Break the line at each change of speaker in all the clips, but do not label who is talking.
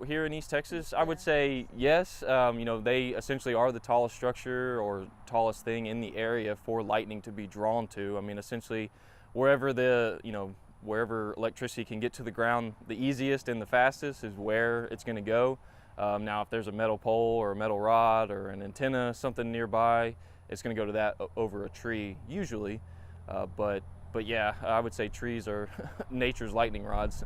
here in East Texas, I would say yes. You know, they essentially are the tallest structure or tallest thing in the area for lightning to be drawn to. I mean, essentially, wherever wherever electricity can get to the ground the easiest and the fastest is where it's going to go. Now, if there's a metal pole or a metal rod or an antenna, something nearby, it's going to go to that over a tree usually. But yeah, I would say trees are nature's lightning rods.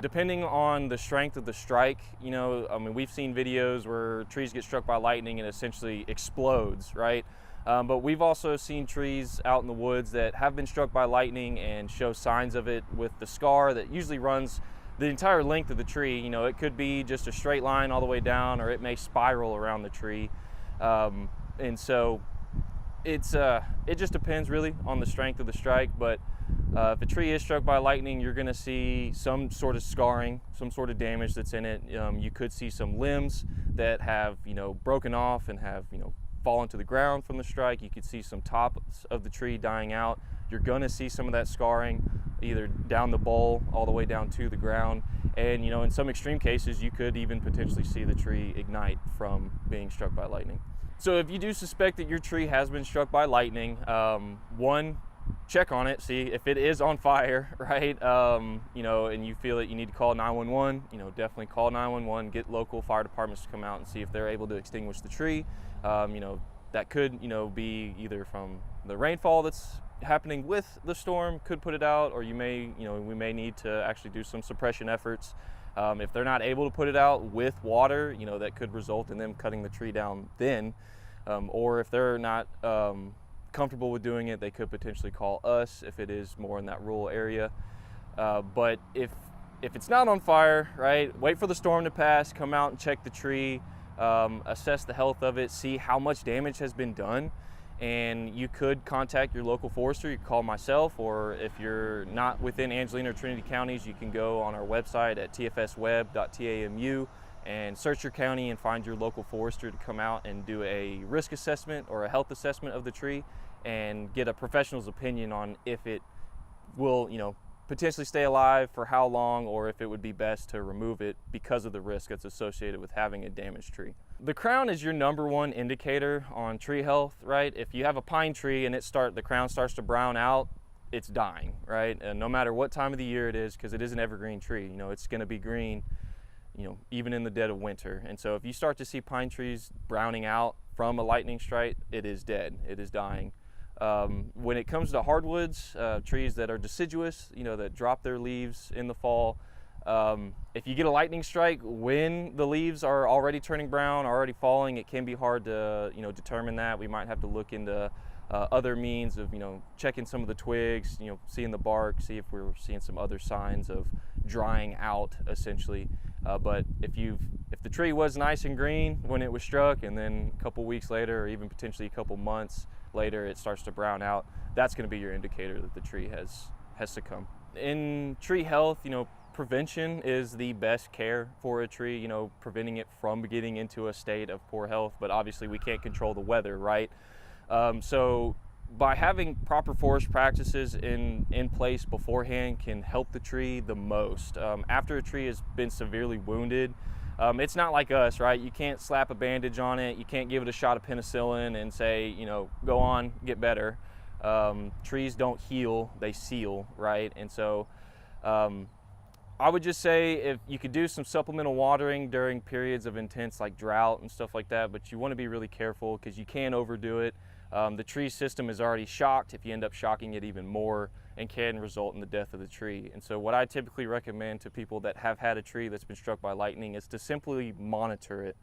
Depending on the strength of the strike, you know, I mean, we've seen videos where trees get struck by lightning and essentially explodes, right? But we've also seen trees out in the woods that have been struck by lightning and show signs of it with the scar that usually runs the entire length of the tree. You know, it could be just a straight line all the way down, or it may spiral around the tree. And so it just depends really on the strength of the strike. But if a tree is struck by lightning, you're going to see some sort of scarring, some sort of damage that's in it. You could see some limbs that have, you know, broken off and have, you know, fallen to the ground from the strike. You could see some tops of the tree dying out. You're going to see some of that scarring either down the bole all the way down to the ground. And, you know, in some extreme cases, you could even potentially see the tree ignite from being struck by lightning. So if you do suspect that your tree has been struck by lightning, one, check on it, see if it is on fire, right? You know, and you feel that you need to call 911, you know, definitely call 911, get local fire departments to come out and see if they're able to extinguish the tree. You know, that could, you know, be either from the rainfall that's happening with the storm could put it out, or we may need to actually do some suppression efforts. If they're not able to put it out with water, you know, that could result in them cutting the tree down then. Or if they're not comfortable with doing it, they could potentially call us if it is more in that rural area. But if it's not on fire, right, wait for the storm to pass, come out and check the tree, assess the health of it, see how much damage has been done. And you could contact your local forester. You can call myself, or if you're not within Angelina or Trinity counties, you can go on our website at tfsweb.tamu and search your county and find your local forester to come out and do a risk assessment or a health assessment of the tree and get a professional's opinion on if it will, you know, potentially stay alive, for how long, or if it would be best to remove it because of the risk that's associated with having a damaged tree. The crown is your number one indicator on tree health, right? If you have a pine tree and the crown starts to brown out, it's dying, right? And no matter what time of the year it is, because it is an evergreen tree, you know, it's going to be green, you know, even in the dead of winter. And so if you start to see pine trees browning out from a lightning strike, it is dead, it is dying. When it comes to hardwoods, trees that are deciduous, you know, that drop their leaves in the fall, if you get a lightning strike when the leaves are already turning brown, already falling, it can be hard to, you know, determine that. We might have to look into other means of, you know, checking some of the twigs, you know, seeing the bark, see if we're seeing some other signs of drying out, essentially. But if the tree was nice and green when it was struck, and then a couple weeks later, or even potentially a couple months later, it starts to brown out, that's going to be your indicator that the tree has succumbed. In tree health, you know, prevention is the best care for a tree, you know, preventing it from getting into a state of poor health. But obviously we can't control the weather, right? So by having proper forest practices in place beforehand can help the tree the most. After a tree has been severely wounded, it's not like us, right? You can't slap a bandage on it. You can't give it a shot of penicillin and say, you know, go on, get better. Trees don't heal, they seal, right? And so I would just say if you could do some supplemental watering during periods of intense like drought and stuff like that, but you want to be really careful because you can overdo it. The tree system is already shocked if you end up shocking it even more, and can result in the death of the tree. And so what I typically recommend to people that have had a tree that's been struck by lightning is to simply monitor it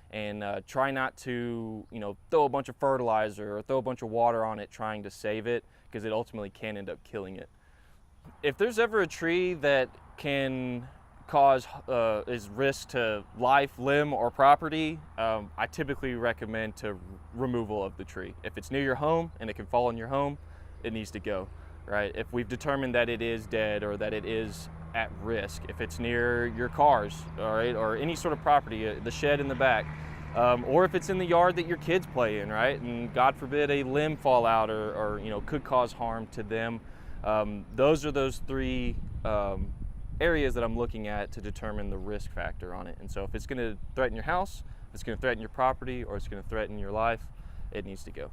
and try not to, you know, throw a bunch of fertilizer or throw a bunch of water on it trying to save it, because it ultimately can end up killing it. If there's ever a tree that can cause is risk to life, limb, or property, I typically recommend removal of the tree. If it's near your home and it can fall in your home, it needs to go, right? If we've determined that it is dead or that it is at risk, if it's near your cars, all right, or any sort of property, the shed in the back, or if it's in the yard that your kids play in, right, and God forbid a limb fall out or you know, could cause harm to them, those are those three areas that I'm looking at to determine the risk factor on it. And so if it's going to threaten your house, if it's going to threaten your property, or it's going to threaten your life, it needs to go.